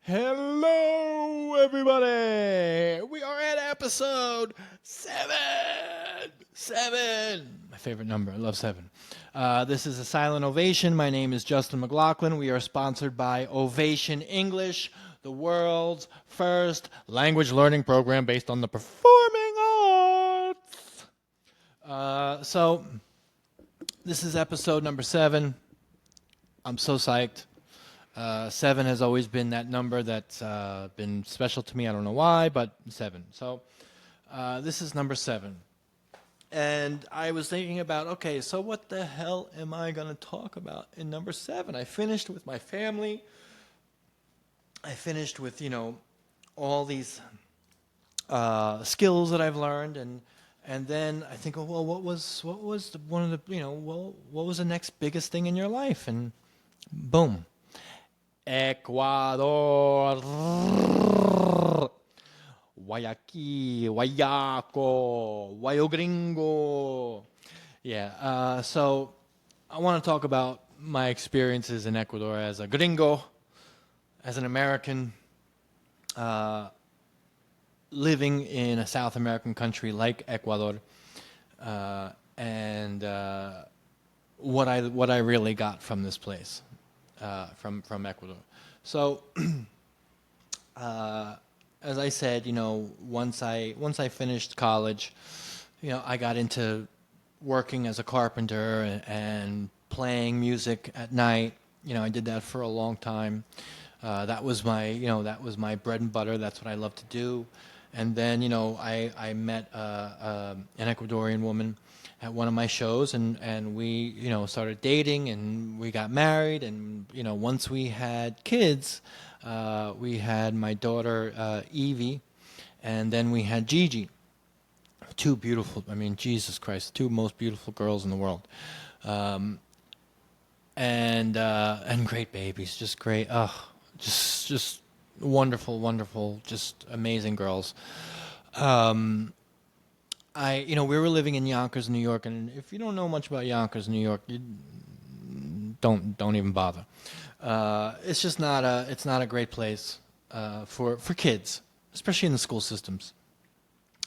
Hello, everybody. We are at episode 7. 7. My favorite number. I love 7. This is a Silent Ovation. My name is Justin McLaughlin. We are sponsored by Ovation English, the world's first language learning program based on the performing arts. So, this is episode number 7. I'm so psyched. 7 has always been that number that's been special to me. I don't know why, but 7. So this is number 7. And I was thinking about, okay, so what the hell am I going to talk about in number 7? I finished with my family. I finished with, all these skills that I've learned. And then I think, oh, well, what was one of the, what was the next biggest thing in your life? And boom. Ecuador, Guayaquil, Guayaco, Guayo Gringo. Yeah, so I want to talk about my experiences in Ecuador as a gringo, as an American, living in a South American country like Ecuador, and what I really got from this place. From Ecuador. So, as I said, once I finished college, I got into working as a carpenter and playing music at night. I did that for a long time. That was my bread and butter. That's what I love to do. And then, I met an Ecuadorian woman at one of my shows, and we, started dating, and we got married, and, once we had kids, we had my daughter, Evie, and then we had Gigi. Two beautiful, Jesus Christ, two most beautiful girls in the world. And great babies, just great, just wonderful, wonderful, just amazing girls. We were living in Yonkers, New York, and if you don't know much about Yonkers, New York, you don't even bother. It's just it's not a great place for kids, especially in the school systems.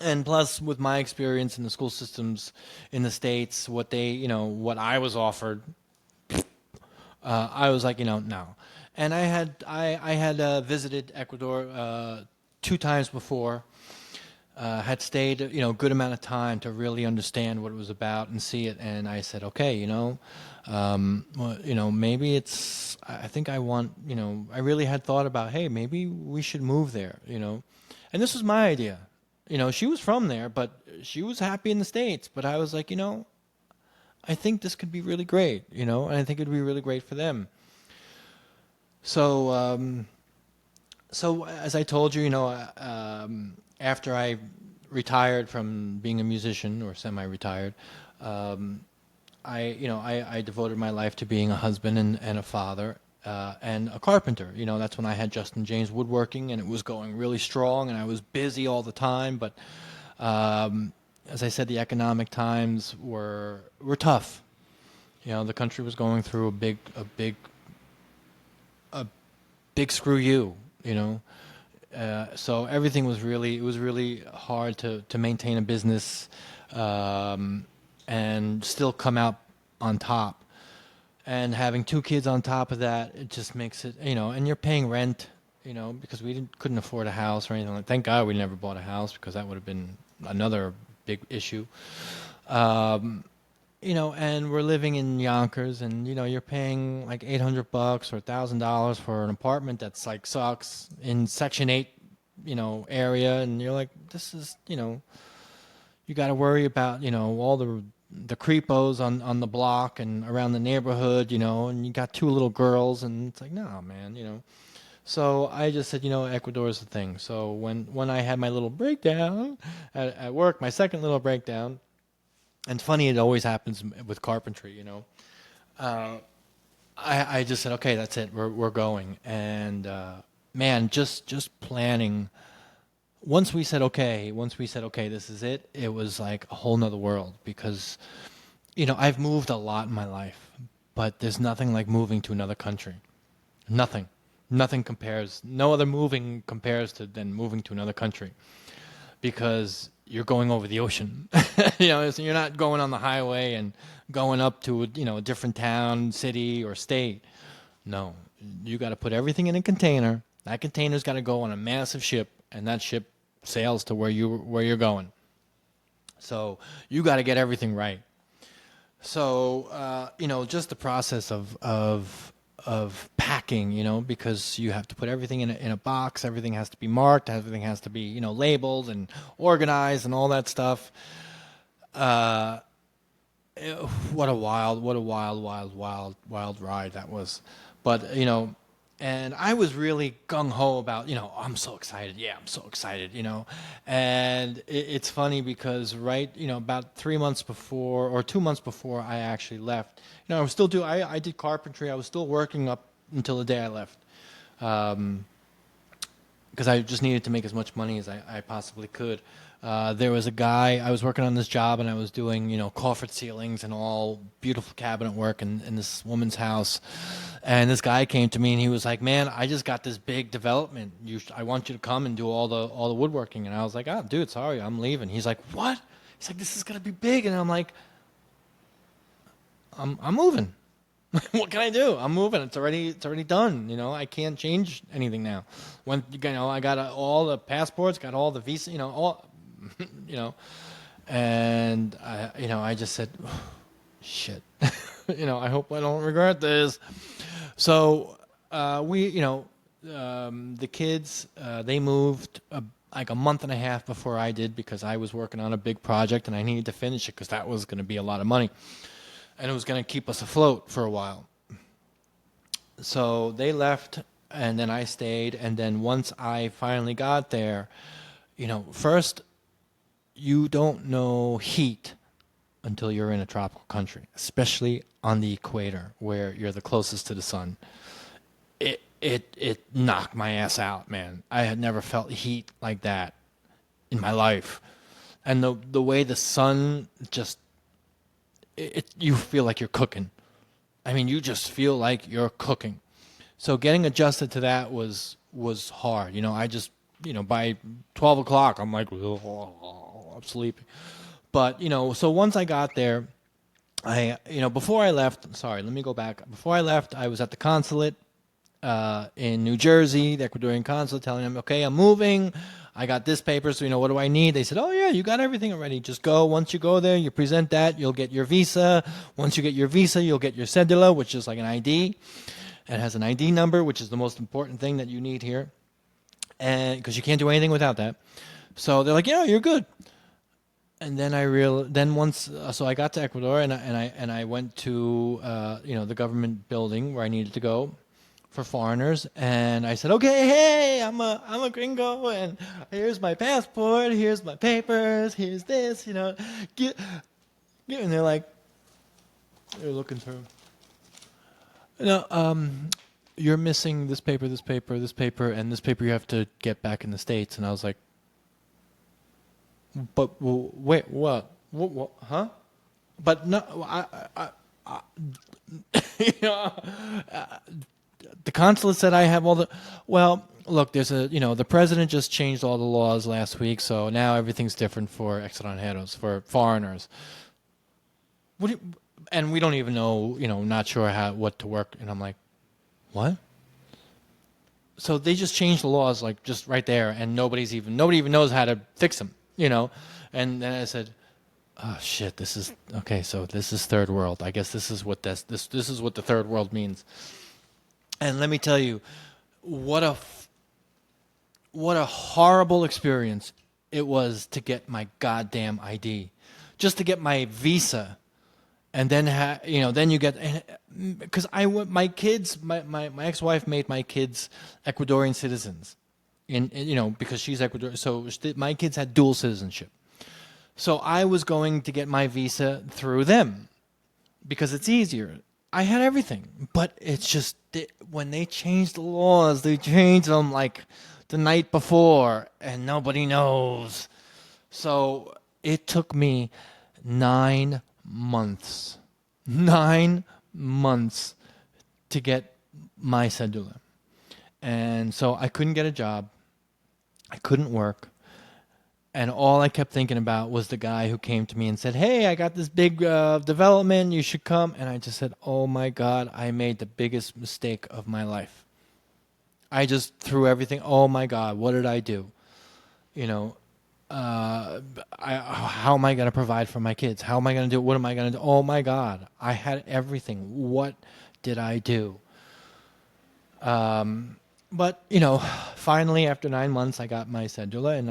And plus, with my experience in the school systems in the States, what I was offered, I was like, no. And I had visited Ecuador 2 times before. Had stayed, a good amount of time to really understand what it was about and see it. And I said, okay, maybe it's. I think I want, I really had thought about, hey, maybe we should move there, And this was my idea. She was from there, but she was happy in the States. But I was like, I think this could be really great, and I think it'd be really great for them. So, so as I told you, after I retired from being a musician or semi-retired, I devoted my life to being a husband and a father and a carpenter. That's when I had Justin James Woodworking, and it was going really strong, and I was busy all the time. But as I said, the economic times were tough. The country was going through a big screw you. So everything was really hard to maintain a business and still come out on top. And having 2 kids on top of that, it just makes it, and you're paying rent, because we couldn't afford a house or anything like that. Thank God we never bought a house, because that would have been another big issue. And we're living in Yonkers, and you're paying like $800 or $1,000 for an apartment that's like sucks in Section 8, area, and you're like, this is, you got to worry about, all the creepos on the block and around the neighborhood, and you got 2 little girls, and it's like, no, man. So I just said, Ecuador is the thing. So when I had my little breakdown at work, my second little breakdown. And it's funny, it always happens with carpentry, I just said, okay, that's it, we're going. And man, just planning. Once we said okay, this is it. It was like a whole nother world, because I've moved a lot in my life, but there's nothing like moving to another country. Nothing. Nothing compares. No other moving compares to than moving to another country, because you're going over the ocean. So you're not going on the highway and going up to a different town, city, or state. No, you got to put everything in a container. That container's got to go on a massive ship, and that ship sails to where you're going. So you got to get everything right. So just the process of packing, because you have to put everything in a box. Everything has to be marked. Everything has to be labeled and organized and all that stuff. Uh, what a wild ride that was. But and I was really gung ho about, I'm so excited. Yeah, I'm so excited. And it's funny because about 3 months before or 2 months before I actually left, I was still I did carpentry. I was still working up until the day I left. Because I just needed to make as much money as I possibly could. There was a guy, I was working on this job and I was doing, coffered ceilings and all beautiful cabinet work in this woman's house. And this guy came to me and he was like, "Man, I just got this big development. I want you to come and do all the woodworking." And I was like, "Oh, dude, sorry, I'm leaving." He's like, "What?" He's like, "This is going to be big." And I'm like, I'm moving. What can I do? I'm moving. It's already done. I can't change anything now. When I got all the passports, got all the visa, all, you know, and I just said, oh, shit. I hope I don't regret this. So the kids, they moved like a month and a half before I did because I was working on a big project and I needed to finish it because that was going to be a lot of money. And it was going to keep us afloat for a while. So they left, and then I stayed. And then once I finally got there, first, you don't know heat until you're in a tropical country, especially on the equator where you're the closest to the sun. It knocked my ass out, man. I had never felt heat like that in my life. And the way the sun just you feel like you're cooking. I mean, you just feel like you're cooking. So getting adjusted to that was hard. I just by 12 o'clock I'm like, oh, I'm sleepy. But so once I got there, before I left. Sorry, let me go back. Before I left, I was at the consulate in New Jersey, the Ecuadorian consulate, telling them, okay, I'm moving. I got this paper, so what do I need? They said, oh yeah, you got everything already. Just go. Once you go there, you present that, you'll get your visa. Once you get your visa, you'll get your cedula, which is like an ID. It has an ID number, which is the most important thing that you need here, and because you can't do anything without that. So they're like, yeah, you're good. And then so I got to Ecuador and I went to the government building where I needed to go for foreigners, and I said, okay, hey, I'm a gringo, and here's my passport, here's my papers, here's this, get, and they're looking through. You're missing this paper, this paper, this paper, and this paper you have to get back in the States. And I was like, but wait, what, huh? But no, I the consulate said I have all the. Well, look, there's the president just changed all the laws last week, so now everything's different for extranjeros, for foreigners. And we don't even know, not sure what to work. And I'm like, what? So they just changed the laws, like just right there, and nobody even knows how to fix them, And then I said, oh shit, this is okay. So this is third world. I guess this is what this is what the third world means. And let me tell you, what a horrible experience it was to get my goddamn ID, just to get my visa, and then then you get, because my kids, my ex-wife made my kids Ecuadorian citizens, because she's Ecuadorian, so my kids had dual citizenship. So I was going to get my visa through them because it's easier. I had everything, but it's just when they changed the laws, they changed them like the night before, and nobody knows. So it took me 9 months, 9 months to get my cedula. And so I couldn't get a job. I couldn't work. And all I kept thinking about was the guy who came to me and said, "Hey, I got this big development. You should come." And I just said, "Oh my God, I made the biggest mistake of my life. I just threw everything. Oh my God, what did I do? You know, how am I going to provide for my kids? How am I going to do it? What am I going to do? Oh my God, I had everything. What did I do?" But finally, after 9 months, I got my cedula, and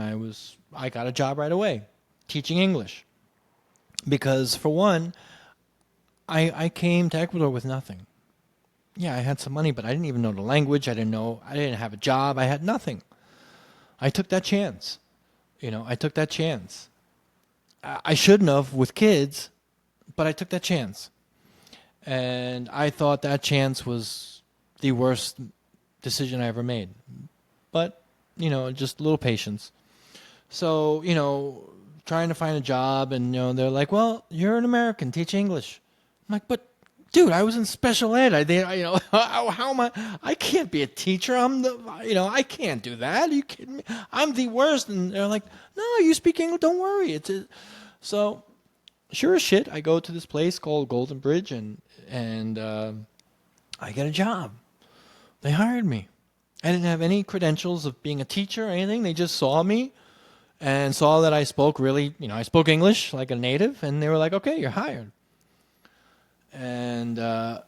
I got a job right away, teaching English. Because for one, I came to Ecuador with nothing. Yeah, I had some money, but I didn't even know the language. I didn't have a job. I had nothing. I took that chance. I took that chance. I shouldn't have with kids, but I took that chance. And I thought that chance was the worst decision I ever made. But, just a little patience. So, trying to find a job, and, they're like, "Well, you're an American, teach English." I'm like, "But, dude, I was in special ed. How am I? I can't be a teacher. I can't do that. Are you kidding me? I'm the worst." And they're like, "No, you speak English. Don't worry." So, sure as shit, I go to this place called Golden Bridge, and I get a job. They hired me. I didn't have any credentials of being a teacher or anything. They just saw me and saw that I spoke I spoke English like a native, and they were like, "Okay, you're hired." And I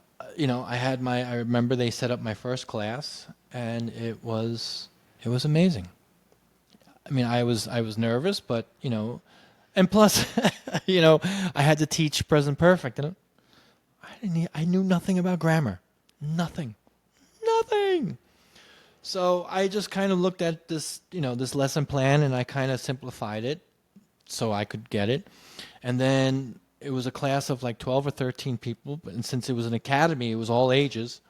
remember they set up my first class, and it was amazing. I mean, I was nervous, but and plus, I had to teach present perfect, and I knew nothing about grammar, nothing. So I just kind of looked at this lesson plan, and I kind of simplified it so I could get it. And then it was a class of like 12 or 13 people, and since it was an academy, it was all ages.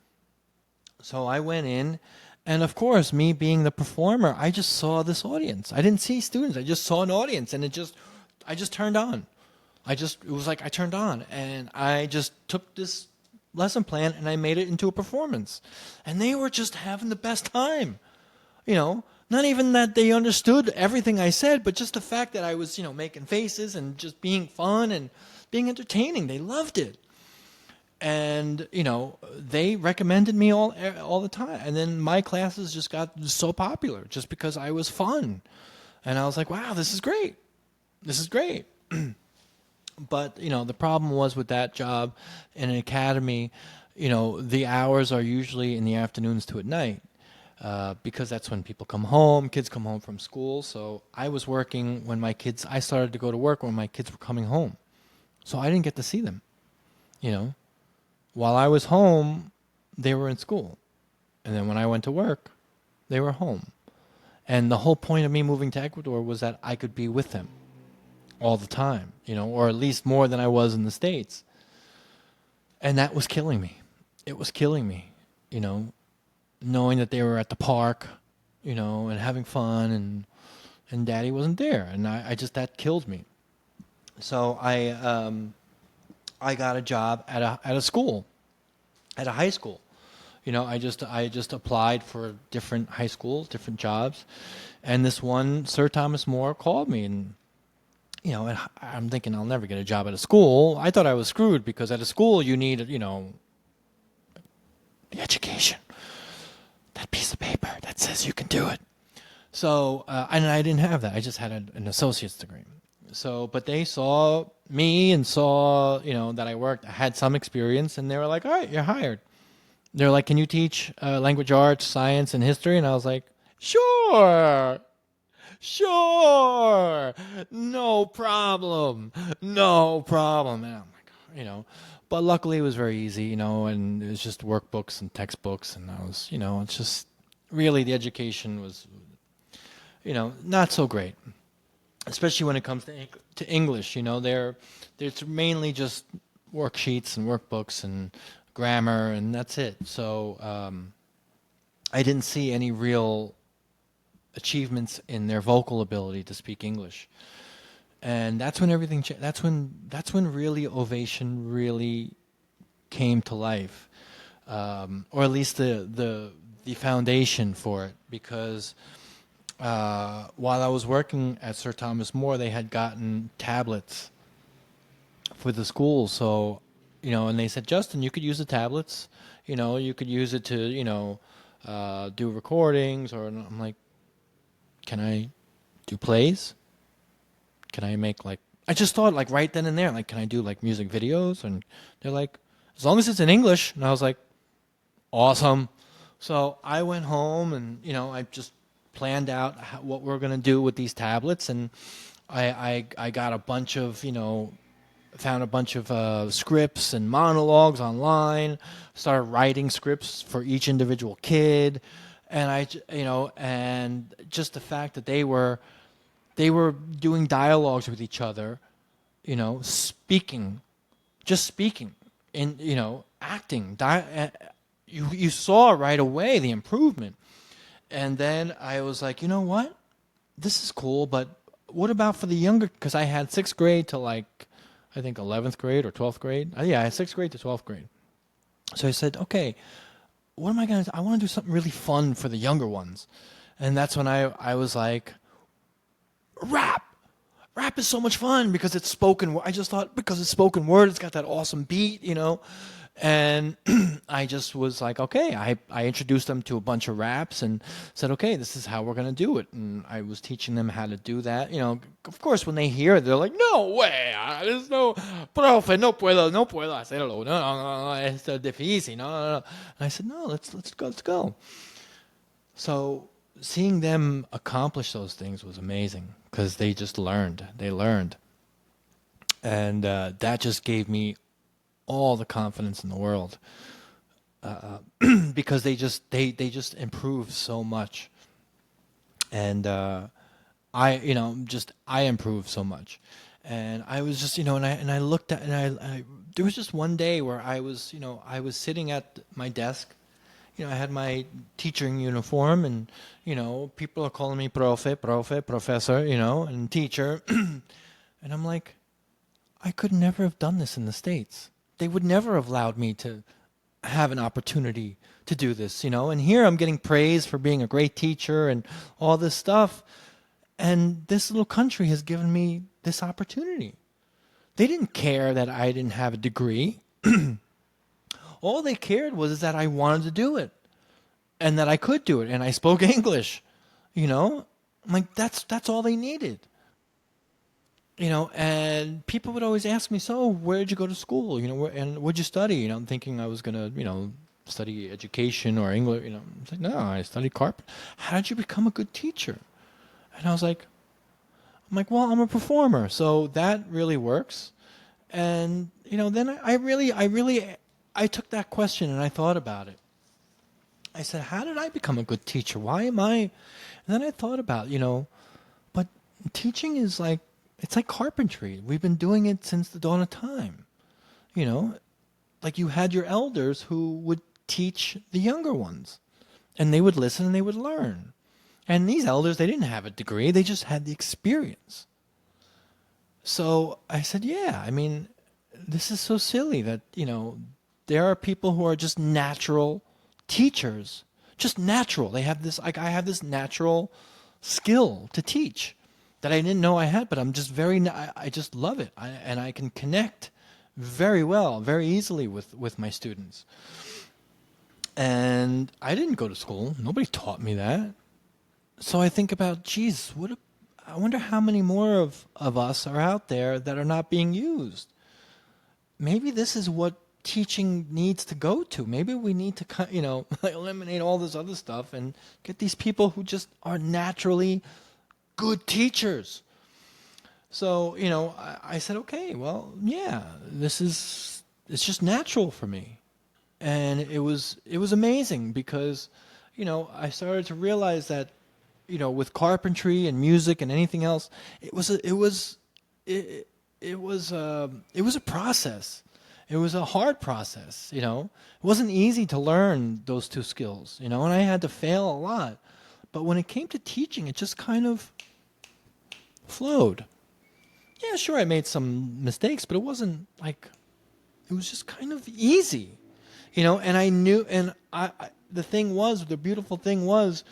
So I went in, and of course, me being the performer, I just saw this audience. I didn't see students. I just saw an audience, and I just turned on. It was like I turned on, and I just took this lesson plan and I made it into a performance. And they were just having the best time. Not even that they understood everything I said, but just the fact that I was, making faces and just being fun and being entertaining. They loved it. And, they recommended me all the time. And then my classes just got so popular just because I was fun. And I was like, "Wow, this is great. This is great." But, the problem was with that job in an academy, the hours are usually in the afternoons to at night, because that's when people come home, kids come home from school. So I was working I started to go to work when my kids were coming home. So I didn't get to see them, While I was home, they were in school. And then when I went to work, they were home. And the whole point of me moving to Ecuador was that I could be with them all the time, or at least more than I was in the States. And that was killing me. It was killing me, knowing that they were at the park, and having fun, and Daddy wasn't there. And that killed me. So I got a job at a school, at a high school. I just applied for different high schools, different jobs. And this one, Sir Thomas More, called me, and and I'm thinking I'll never get a job at a school. I thought I was screwed because at a school you need, the education, that piece of paper that says you can do it. So, and I didn't have that. I just had an associate's degree. So, but they saw me and saw, that I had some experience, and they were like, "All right, you're hired." They're like, "Can you teach language arts, science, and history?" And I was like, "Sure. Sure, no problem, no problem." And I'm like, but luckily it was very easy, and it was just workbooks and textbooks, and I was, it's just really the education was, not so great, especially when it comes to English. There's mainly just worksheets and workbooks and grammar, and that's it. So I didn't see any real achievements in their vocal ability to speak English. And that's when everything that's when really Ovation really came to life, or at least the the foundation for it because while I was working at Sir Thomas More, they had gotten tablets for the schools. So, and they said, Justin, you could use the tablets. You could use it to, do recordings. Or I'm like, can I do plays? Can I make like? I just thought like right then and there, like, can I do like music videos? And they're like, as long as it's in English. And I was like, awesome. So I went home and I just planned out what we're gonna do with these tablets, and I got a bunch of found a bunch of scripts and monologues online. Started writing scripts for each individual kid, and and just the fact that they were doing dialogues with each other, speaking, just speaking, and acting. You saw right away the improvement. And then I was like, you know what? This is cool, but what about for the younger? Because I had sixth grade to like, I think 11th grade or 12th grade. Yeah, I had sixth grade to 12th grade. So I said, okay, what am I going to do? I want to do something really fun for the younger ones. And that's when I was like, rap. Rap is so much fun because it's spoken word. I just thought because it's spoken word, it's got that awesome beat, And I just was like, okay, I introduced them to a bunch of raps and said, okay, this is how we're going to do it. And I was teaching them how to do that. Of course, when they hear it, they're like, no way, there's no, profe, no puedo hacerlo. No, es difícil, no. And I said, no, let's go. So seeing them accomplish those things was amazing because they just learned. They learned. And that just gave me all the confidence in the world because they just improved so much, and I improved so much, and I was just and I looked at and I there was just one day where I was sitting at my desk, I had my teaching uniform, and people are calling me profe, professor, and teacher, and I'm like, I could never have done this in the States. They would never have allowed me to have an opportunity to do this, And here I'm getting praise for being a great teacher and all this stuff. And this little country has given me this opportunity. They didn't care that I didn't have a degree. All they cared was that I wanted to do it and that I could do it and I spoke English, I'm like, that's all they needed. And people would always ask me, so where did you go to school? And what'd you study? I'm thinking I was going to, study education or English. It's like, no, I studied carpentry. How did you become a good teacher? And I'm like, well, I'm a performer. So that really works. And, then I took that question and I thought about it. I said, how did I become a good teacher? Why am I? And then I thought about, but teaching is like, it's like carpentry. We've been doing it since the dawn of time. Like you had your elders who would teach the younger ones. And they would listen and they would learn. And these elders, they didn't have a degree. They just had the experience. So I said, yeah, this is so silly that, there are people who are just natural teachers. Just natural. They have this, like I have this natural skill to teach that I didn't know I had, but I'm just I just love it. And I can connect very well, very easily with my students. And I didn't go to school. Nobody taught me that. So I think about, geez, I wonder how many more of us are out there that are not being used. Maybe this is what teaching needs to go to. Maybe we need to, eliminate all this other stuff and get these people who just are naturally good teachers. So, I said, okay, well, yeah, it's just natural for me. And it was amazing because, I started to realize that, with carpentry and music and anything else, it was a process. It was a hard process, It wasn't easy to learn those two skills, and I had to fail a lot. But when it came to teaching, it just kind of flowed. Yeah, sure, I made some mistakes, but it wasn't like, it was just kind of easy, and I knew, and the beautiful thing was,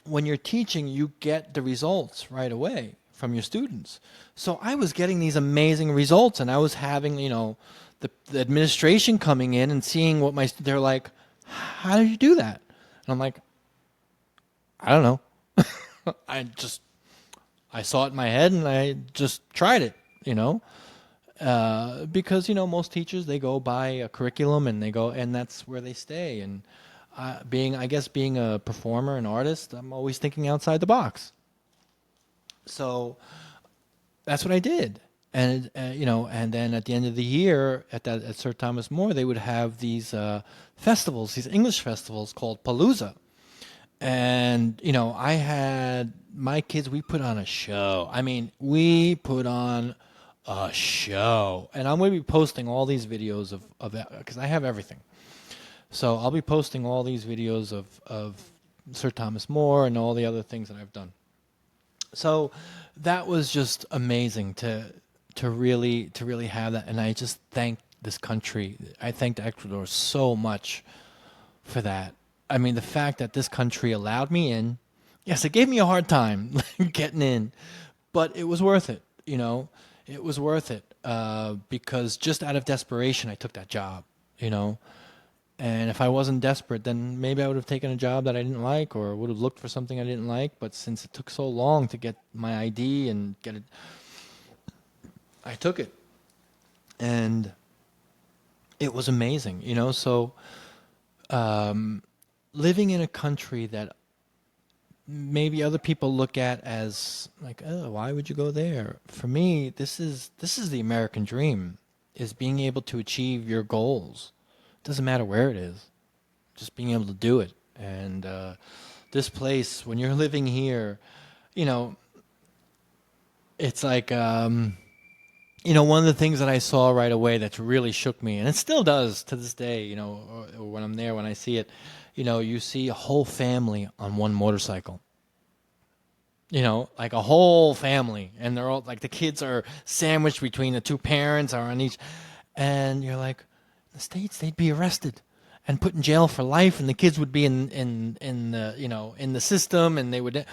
when you're teaching, you get the results right away from your students. So I was getting these amazing results, and I was having, the administration coming in and seeing what they're like, how did you do that? And I'm like, I don't know. I just, I saw it in my head and I just tried it, because, most teachers, they go by a curriculum and and that's where they stay. And being a performer, an artist, I'm always thinking outside the box. So that's what I did. And and then at the end of the year, at Sir Thomas More, they would have these festivals, these English festivals called Palooza. And I had my kids. We put on a show. I mean, we put on a show, and I'm going to be posting all these videos of that because I have everything. So I'll be posting all these videos of Sir Thomas More and all the other things that I've done. So that was just amazing to really have that, and I just thank this country. I thanked Ecuador so much for that. I mean, the fact that this country allowed me in. Yes, it gave me a hard time getting in, but it was worth it. It was worth it because just out of desperation, I took that job. You know, and if I wasn't desperate, then maybe I would have taken a job that I didn't like or would have looked for something I didn't like. But since it took so long to get my ID and get it, I took it. And it was amazing, So living in a country that maybe other people look at as like, oh, why would you go there? For me, this is the American dream, is being able to achieve your goals. Doesn't matter where it is, just being able to do it. And this place, when you're living here, you know, it's like, one of the things that I saw right away that's really shook me, and it still does to this day, or when I'm there, when I see it, you see a whole family on one motorcycle. Like a whole family, and they're all like the kids are sandwiched between the two parents, are on each, and you're like, in the States they'd be arrested and put in jail for life, and the kids would be in the in the system, and they would.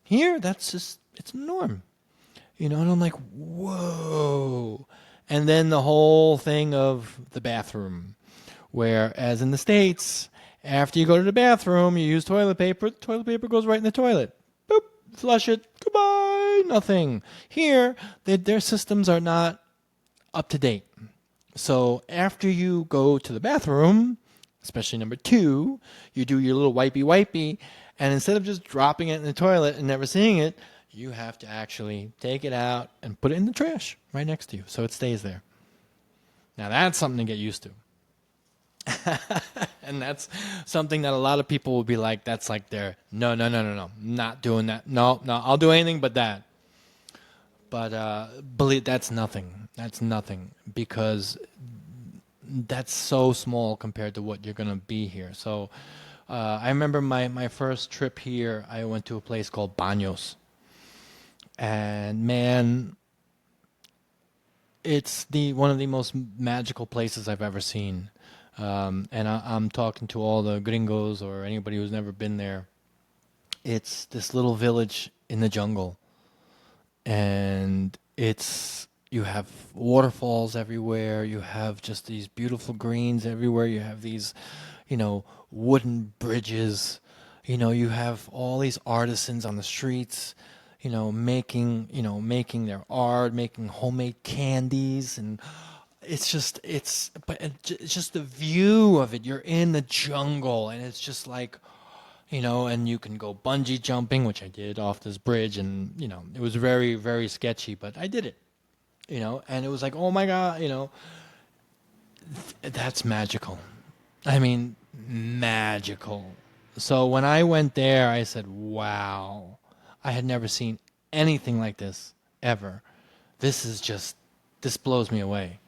Here, that's just it's a norm, and I'm like, whoa, and then the whole thing of the bathroom, whereas in the States, after you go to the bathroom, you use toilet paper. The toilet paper goes right in the toilet. Boop, flush it. Goodbye. Nothing. Here, their systems are not up to date. So after you go to the bathroom, especially number two, you do your little wipey, and instead of just dropping it in the toilet and never seeing it, you have to actually take it out and put it in the trash right next to you so it stays there. Now that's something to get used to. And that's something that a lot of people will be like, that's like their, no, not doing that. No, I'll do anything but that. But believe that's nothing. That's nothing because that's so small compared to what you're going to be here. So I remember my first trip here, I went to a place called Baños. And man, it's one of the most magical places I've ever seen. And I'm talking to all the gringos or anybody who's never been there. It's this little village in the jungle, and you have waterfalls everywhere. You have just these beautiful greens everywhere. You have these, wooden bridges. You have all these artisans on the streets, making their art, making homemade candies, and it's just the view of it. You're in the jungle, and it's just like, and you can go bungee jumping, which I did off this bridge, and it was very, very sketchy, but I did it, and it was like, oh my God, that's magical. I mean, magical. So when I went there, I said, wow, I had never seen anything like this ever. This blows me away.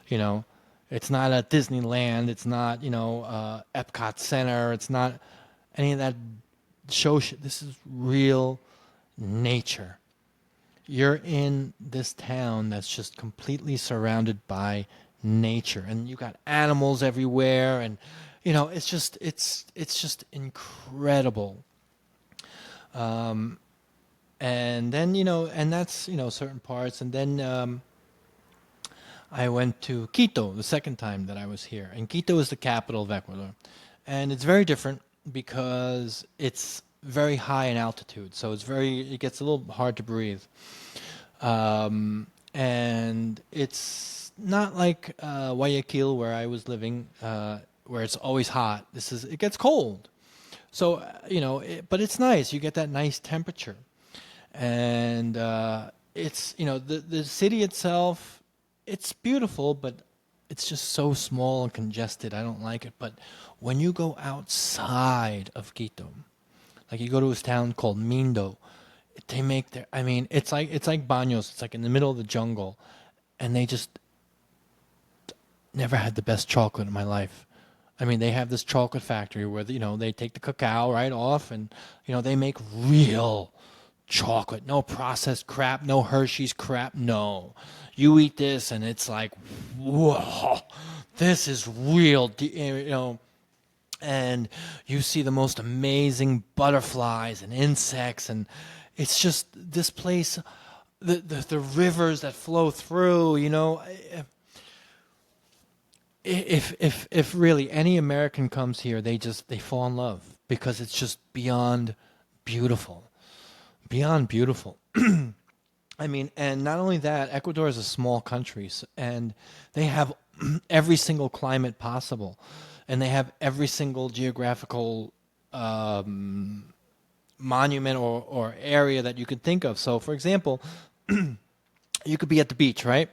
You know, it's not at Disneyland. It's not, Epcot Center. It's not any of that show shit. This is real nature. You're in this town that's just completely surrounded by nature, and you got animals everywhere, and it's just incredible. Um, and then and that's certain parts, and then I went to Quito the second time that I was here, and Quito is the capital of Ecuador, and it's very different because it's very high in altitude, so it gets a little hard to breathe, and it's not like Guayaquil where I was living, where it's always hot. It gets cold, so but it's nice. You get that nice temperature, and it's the city itself, it's beautiful, but it's just so small and congested. I don't like it. But when you go outside of Quito, like you go to this town called Mindo, they make their, I mean, it's like Baños. It's like in the middle of the jungle, and they just never had the best chocolate in my life. I mean, they have this chocolate factory where they take the cacao right off, and they make real chocolate, no processed crap, no Hershey's crap. No, you eat this, and it's like, whoa, this is real. And you see the most amazing butterflies and insects, and it's just this place, the rivers that flow through. If really any American comes here, they fall in love because it's just beyond beautiful. I mean, and not only that, Ecuador is a small country, and they have every single climate possible, and they have every single geographical monument or area that you could think of. So, for example, you could be at the beach, right,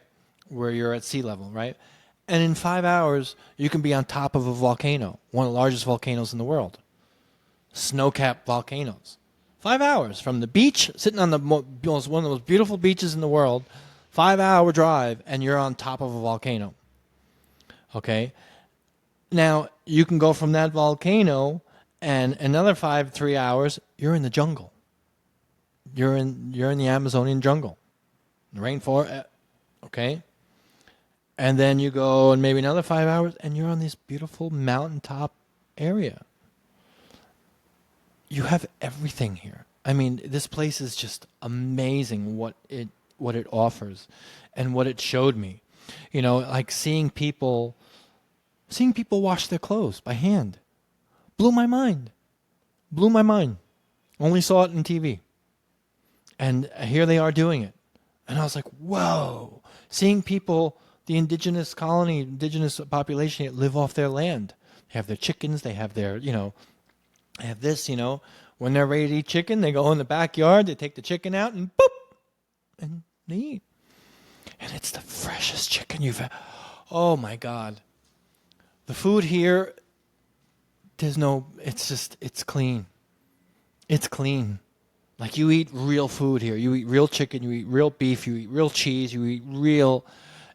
where you're at sea level, right? And in 5 hours, you can be on top of a volcano, one of the largest volcanoes in the world, snow-capped volcanoes. 5 hours from the beach, sitting on one of the most beautiful beaches in the world, 5 hour drive, and you're on top of a volcano. Okay? Now, you can go from that volcano, and another 3 hours, you're in the jungle. You're in the Amazonian jungle, the rainforest. Okay? And then you go, and maybe another 5 hours, and you're on this beautiful mountaintop area. You have everything here. I mean, this place is just amazing what it offers and what it showed me. Like seeing people wash their clothes by hand. Blew my mind. Only saw it on TV. And here they are doing it. And I was like, whoa. Seeing people, the indigenous population live off their land. They have their chickens, they have their, I have this, when they're ready to eat chicken, they go in the backyard, they take the chicken out, and boop, and they eat. And it's the freshest chicken you've had. Oh, my God. The food here, it's clean. It's clean. Like, you eat real food here. You eat real chicken, you eat real beef, you eat real cheese, you eat real,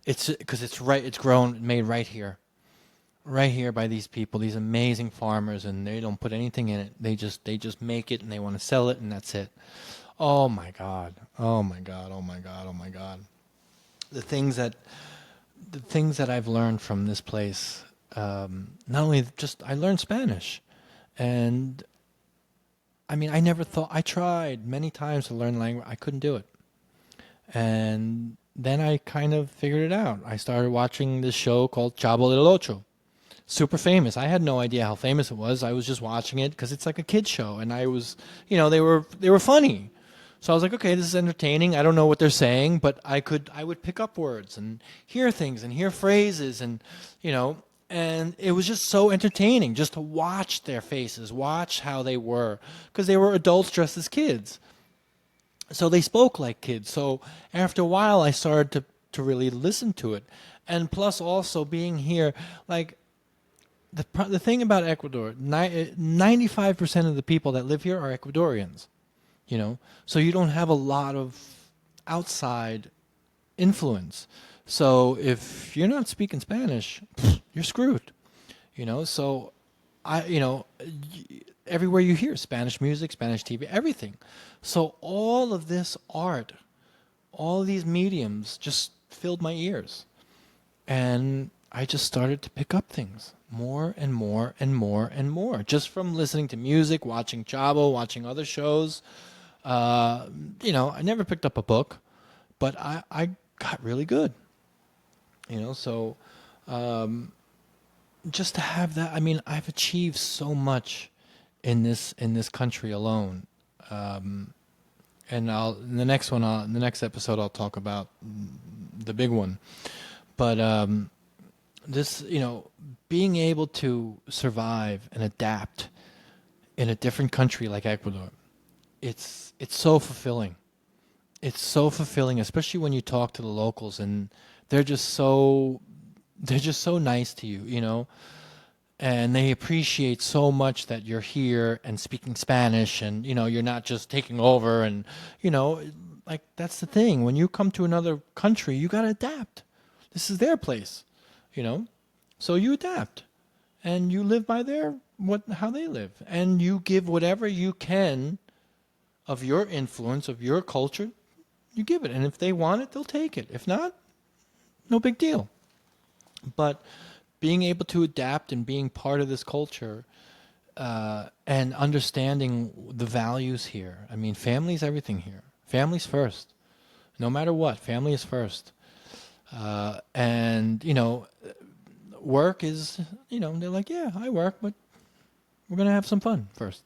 because it's grown, made right here. Right here by these people, these amazing farmers, and they don't put anything in it. They just make it, and they want to sell it, and that's it. Oh my God! Oh my God! Oh my God! Oh my God! The things that I've learned from this place. Not only I learned Spanish, and I mean, I tried many times to learn language. I couldn't do it, and then I kind of figured it out. I started watching this show called Chavo del Ocho. Super famous. I had no idea how famous it was. I was just watching it because it's like a kid show, and I was, they were funny. So I was like, okay, this is entertaining. I don't know what they're saying, but I would pick up words and hear things and hear phrases, and and it was just so entertaining just to watch their faces, watch how they were, because they were adults dressed as kids. So they spoke like kids. So after a while, I started to really listen to it, and plus also being here, like. The thing about Ecuador, 95% of the people that live here are Ecuadorians, so you don't have a lot of outside influence. So if you're not speaking Spanish, you're screwed, So everywhere you hear Spanish music, Spanish TV, everything. So all of this art, all of these mediums just filled my ears. And I just started to pick up things more and more and more and more, just from listening to music, watching Chavo, watching other shows. Uh, I never picked up a book, but I got really good. So just to have that, I mean, I've achieved so much in this country alone. And in the next one, in the next episode, I'll talk about the big one. But this, being able to survive and adapt in a different country like Ecuador, it's so fulfilling. It's so fulfilling, especially when you talk to the locals, and they're just so they're just so nice to you, and they appreciate so much that you're here and speaking Spanish, and you're not just taking over, and you know like that's the thing. When you come to another country, you got to adapt. This is their place, you know so you adapt, and you live by their what how they live, and you give whatever you can of your influence, of your culture. You give it, and if they want it, they'll take it. If not, no big deal. But being able to adapt and being part of this culture, and understanding the values here. I mean, family's everything here. Family's first. No matter what, family is first. And, work is, they're like, yeah, I work, but we're going to have some fun first.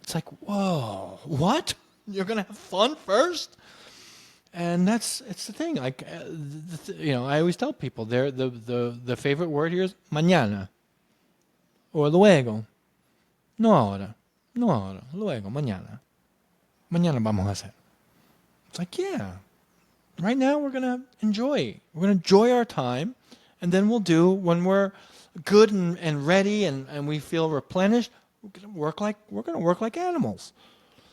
It's like, whoa, what? You're going to have fun first? And it's the thing. Like, I always tell people, the favorite word here is mañana or luego. No ahora. No ahora. Luego, mañana. Mañana vamos a hacer. It's like, yeah. Right now we're going to enjoy. We're going to enjoy our time. And then we'll do, when we're good and ready and we feel replenished, we're going to work like animals.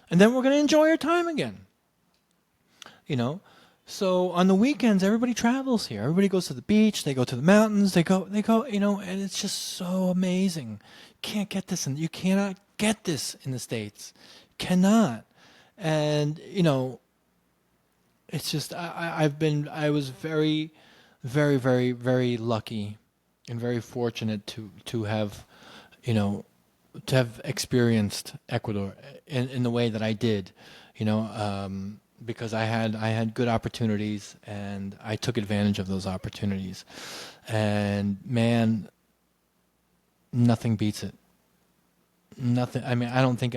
And then we're going to enjoy our time again. So on the weekends, everybody travels here. Everybody goes to the beach. They go to the mountains. They go, and it's just so amazing. You cannot get this in the States. Cannot. And, it's just, I was very, very, very, very lucky and very fortunate to have, to have experienced Ecuador in the way that I did, because I had good opportunities, and I took advantage of those opportunities. And man, nothing beats it. Nothing. I mean, I don't think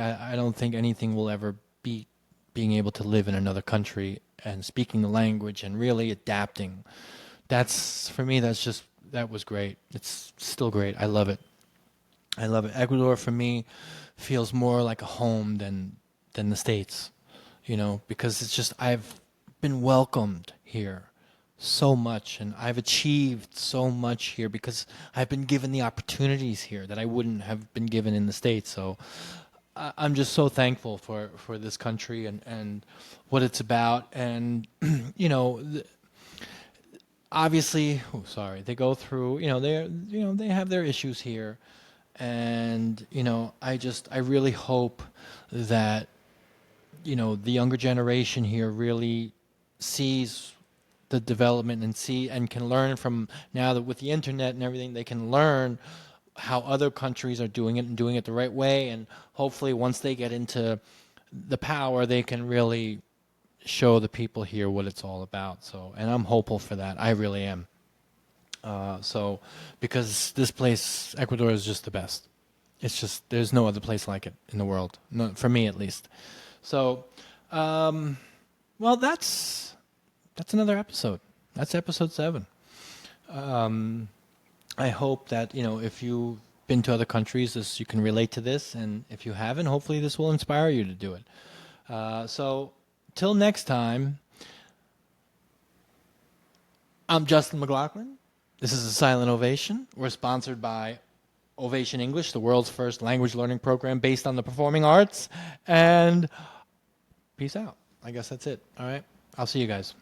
anything will ever beat being able to live in another country and speaking the language and really adapting. That's, for me, that was great. It's still great. I love it. I love it. Ecuador for me feels more like a home than the States. Because it's just, I've been welcomed here so much, and I've achieved so much here because I've been given the opportunities here that I wouldn't have been given in the States. So I'm just so thankful for this country and what it's about. And, obviously, they go through, they have their issues here. And, I really hope that the younger generation here really sees the development and can learn from, now that with the internet and everything, they can learn how other countries are doing it and doing it the right way. And hopefully once they get into the power, they can really show the people here what it's all about. So, and I'm hopeful for that. I really am. Because this place, Ecuador, is just the best. It's just, there's no other place like it in the world, no, for me at least. So, well, that's another episode. That's episode 7. I hope that, if you've been to other countries, you can relate to this. And if you haven't, hopefully this will inspire you to do it. So, till next time, I'm Justin McLaughlin. This is a Silent Ovation. We're sponsored by Ovation English, the world's first language learning program based on the performing arts. And peace out. I guess that's it. All right. I'll see you guys.